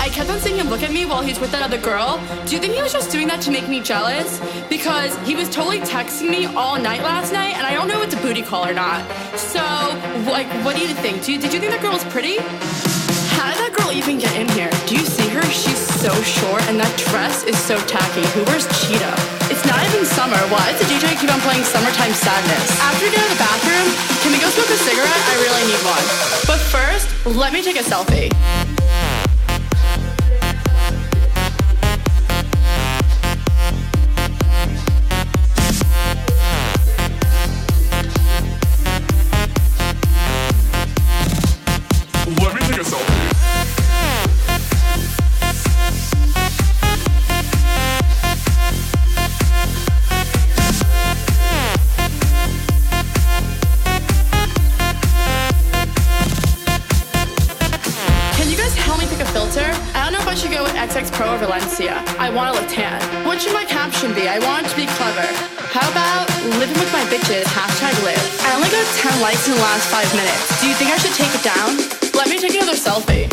I kept on seeing him look at me while he's with that other girl. Do you think he was just doing that to make me jealous? Because he was totally texting me all night last night, and I don't know if it's a booty call or not. So, like, what do you think? Did you think that girl was pretty? How did that girl even get in here? Do you see her? She's so short, and that dress is so tacky. Who wears cheetah? It's not even summer. Why does the DJ keep on playing Summertime Sadness? After we get out of the bathroom, can we go smoke a cigarette? I really need one. But first, let me take a selfie. Let me take a selfie. Can you guys help me pick a filter? I don't know if I should go with XX Pro or Valencia. I want to look tan. What should my caption be? I want it to be clever. How about living with my bitches, #live. I only got 10 likes in the last 5 minutes. Do you think I should take it down? Let me take another selfie.